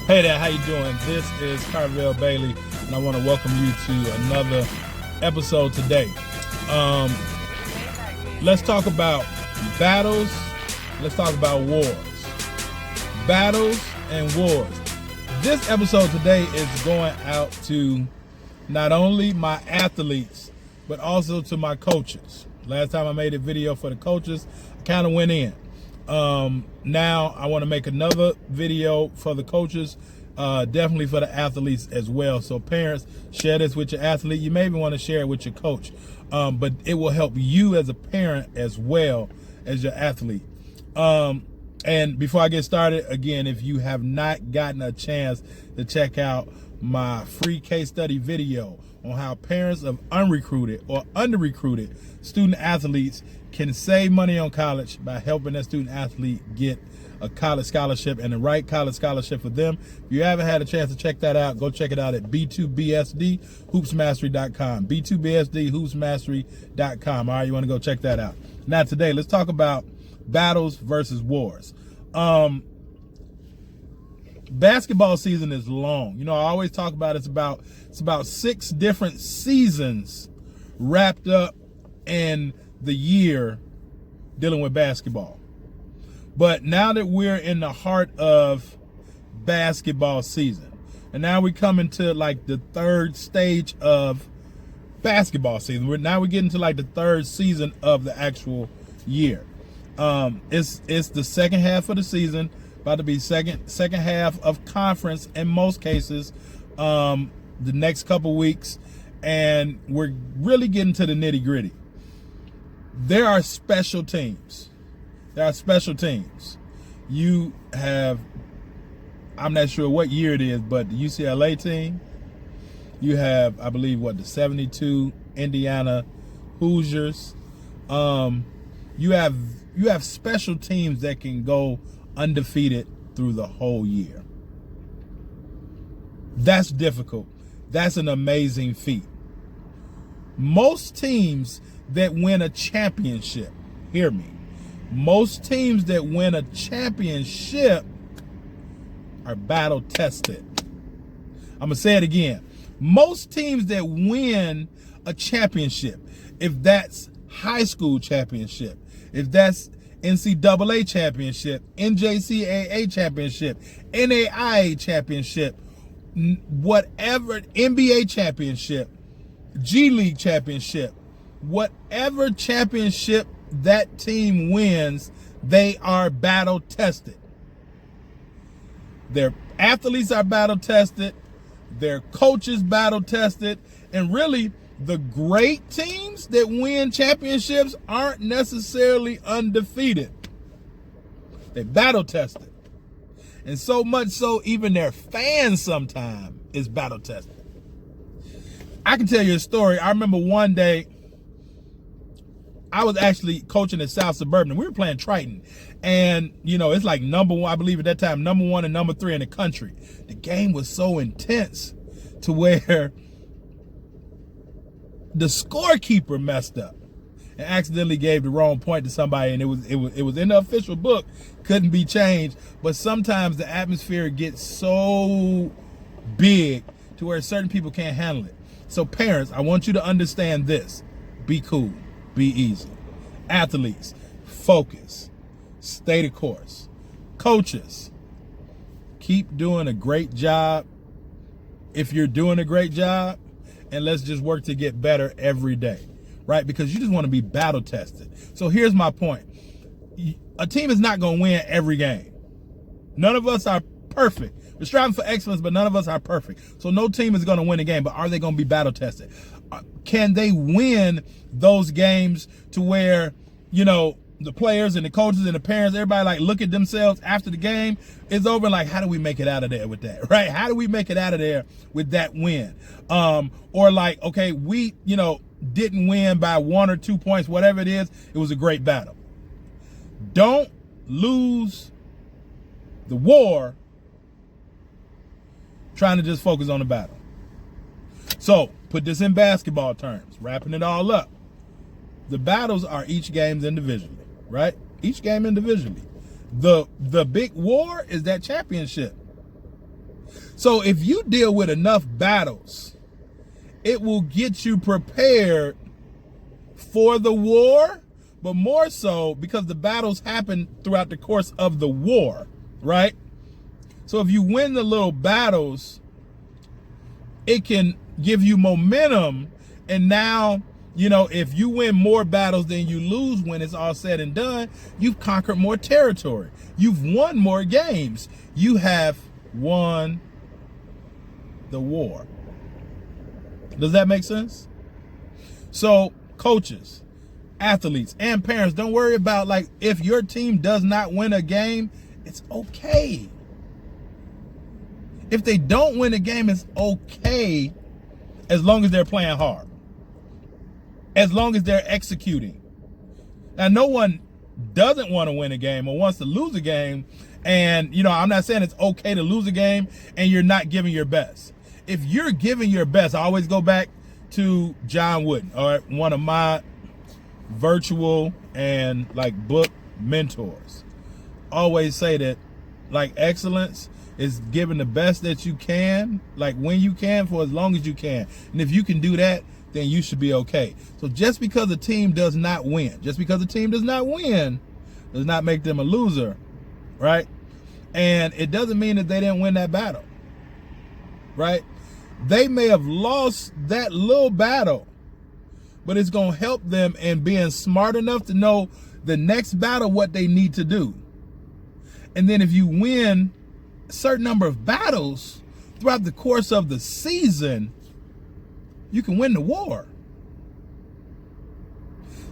Hey there, how you doing? This is Carvel Bailey, and I want to welcome you to another episode today. Let's talk about battles. Let's talk about wars. Battles and wars. This episode today is going out to not only my athletes, but also to my coaches. Last time I made a video for the coaches, I kind of went in. Now I want to make another video for the coaches, definitely for the athletes as well. So parents, share this with your athlete. You may even want to share it with your coach, but it will help you as a parent as well as your athlete. And before I get started, again, if you have not gotten a chance to check out my free case study video on how parents of unrecruited or under-recruited student athletes can save money on college by helping that student athlete get a college scholarship and the right college scholarship for them. If you haven't had a chance to check that out, go check it out at b2bsdhoopsmastery.com. b2bsdhoopsmastery.com. All right, you want to go check that out. Now today, let's talk about battles versus wars. Basketball season is long. You know, I always talk about it's about 6 different seasons wrapped up in the year dealing with basketball. But now that we're in the heart of basketball season, and now we come into like the third stage of basketball season. We're getting to like the third season of the actual year. It's the second half of the season, about to be second half of conference in most cases, the next couple weeks, and we're really getting to the nitty-gritty. There are special teams. You have, I'm not sure what year it is, but the UCLA team. You have, I believe, the 72 Indiana Hoosiers. You have special teams that can go undefeated through the whole year. That's difficult. That's an amazing feat. Most teams that win a championship, hear me, most teams that win a championship are battle tested. I'm going to say it again. Most teams that win a championship, if that's high school championship, if that's NCAA championship, NJCAA championship, NAIA championship, whatever, NBA championship, G League championship, whatever championship that team wins, they are battle tested. Their athletes are battle tested, their coaches battle tested, and really the great teams that win championships aren't necessarily undefeated. They battle tested. And so much so, even their fans sometimes is battle tested. I can tell you a story. I remember one day, I was actually coaching at South Suburban. We were playing Triton. And, you know, it's like number one, I believe at that time, number 1 and number 3 in the country. The game was so intense to where the scorekeeper messed up and accidentally gave the wrong point to somebody, and it was in the official book, couldn't be changed. But sometimes the atmosphere gets so big to where certain people can't handle it. So parents, I want you to understand this. Be cool, be easy. Athletes, focus, stay the course. Coaches, keep doing a great job if you're doing a great job, and let's just work to get better every day, right? Because you just want to be battle tested. So here's my point. A team is not going to win every game. None of us are perfect. We're striving for excellence, but none of us are perfect. So no team is going to win a game, but are they going to be battle tested? Can they win those games to where, you know, the players and the coaches and the parents, everybody like look at themselves after the game is over, like, how do we make it out of there with that, right? How do we make it out of there with that win? Or like, okay, we, you know, didn't win by 1 or 2 points, whatever it is, it was a great battle. Don't lose the war trying to just focus on the battle. So put this in basketball terms, wrapping it all up. The battles are each games individually, right? Each game individually. The big war is that championship. So if you deal with enough battles, it will get you prepared for the war, but more so because the battles happen throughout the course of the war, right? So if you win the little battles, it can give you momentum. And now, you know, if you win more battles than you lose when it's all said and done, you've conquered more territory. You've won more games. You have won the war. Does that make sense? So coaches, athletes, and parents, don't worry about, like, if your team does not win a game, it's okay. If they don't win a game, it's okay, as long as they're playing hard, as long as they're executing. Now, no one doesn't want to win a game or wants to lose a game. And, you know, I'm not saying it's okay to lose a game and you're not giving your best. If you're giving your best, I always go back to John Wooden, all right, one of my virtual and like book mentors. Always say that, like, excellence is giving the best that you can, like when you can, for as long as you can. And if you can do that, then you should be okay. So just because a team does not win, does not make them a loser, right? And it doesn't mean that they didn't win that battle, right? They may have lost that little battle, but it's going to help them in being smart enough to know the next battle, what they need to do. And then if you win a certain number of battles throughout the course of the season, you can win the war.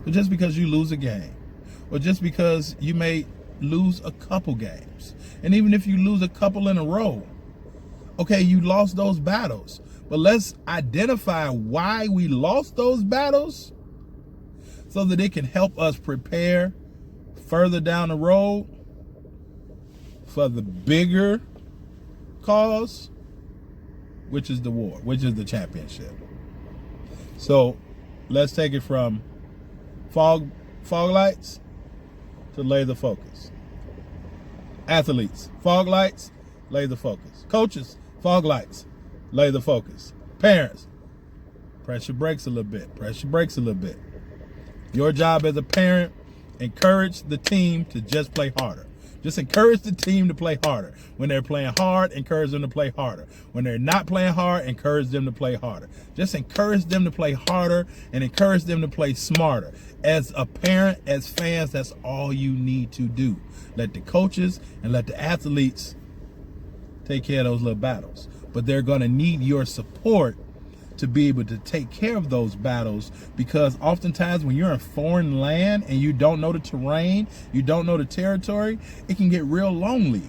But just because you lose a game, or just because you may lose a couple games, and even if you lose a couple in a row, okay, you lost those battles. But let's identify why we lost those battles so that it can help us prepare further down the road for the bigger cause, which is the war, which is the championship. So let's take it from fog lights to laser focus. Athletes, fog lights, laser focus. Coaches, fog lights, laser focus. Parents, press your brakes a little bit. Your job as a parent, encourage the team to just play harder. Just encourage the team to play harder. When they're playing hard, encourage them to play harder. When they're not playing hard, encourage them to play harder. Just encourage them to play harder and encourage them to play smarter. As a parent, as fans, that's all you need to do. Let the coaches and let the athletes take care of those little battles. But they're going to need your support to be able to take care of those battles, because oftentimes when you're in foreign land and you don't know the terrain, you don't know the territory, it can get real lonely.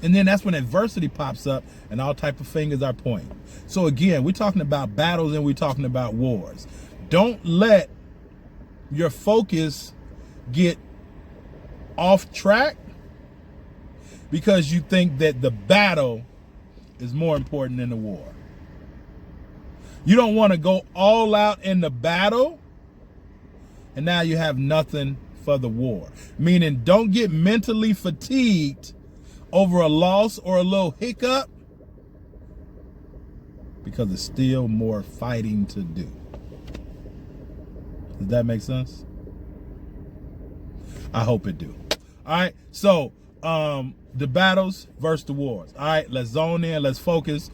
And then that's when adversity pops up and all type of fingers are pointing. So again, we're talking about battles and we're talking about wars. Don't let your focus get off track because you think that the battle is more important than the war. You don't want to go all out in the battle and now you have nothing for the war. Meaning, don't get mentally fatigued over a loss or a little hiccup, because there's still more fighting to do. Does that make sense? I hope it do. All right, so the battles versus the wars. All right, let's zone in, let's focus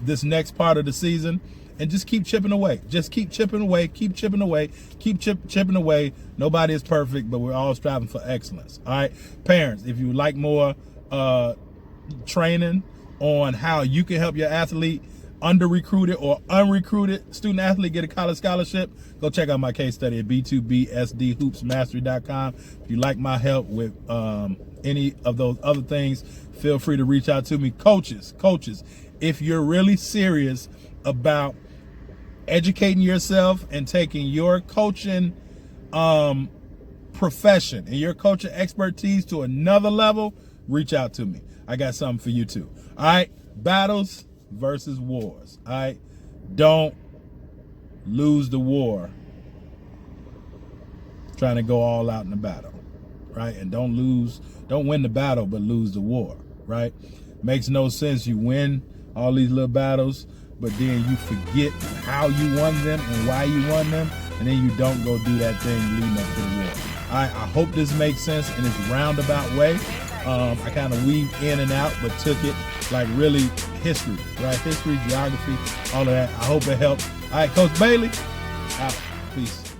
this next part of the season. And just keep chipping away. Just keep chipping away. Keep chipping away. Keep chipping away. Nobody is perfect, but we're all striving for excellence. All right, parents, if you would like more training on how you can help your athlete, under-recruited or unrecruited student athlete, get a college scholarship, go check out my case study at b2bsdhoopsmastery.com. If you like my help with any of those other things, feel free to reach out to me. Coaches, if you're really serious about educating yourself and taking your coaching profession and your coaching expertise to another level, reach out to me. I got something for you too. All right, battles versus wars. All right, don't lose the war trying to go all out in the battle, right? And don't win the battle but lose the war, right? Makes no sense. You win all these little battles, but then you forget how you won them and why you won them, and then you don't go do that thing leading up to the war. I hope this makes sense in its roundabout way. I kind of weaved in and out, but took it like really history, right? History, geography, all of that. I hope it helped. All right, Coach Bailey, out. Peace.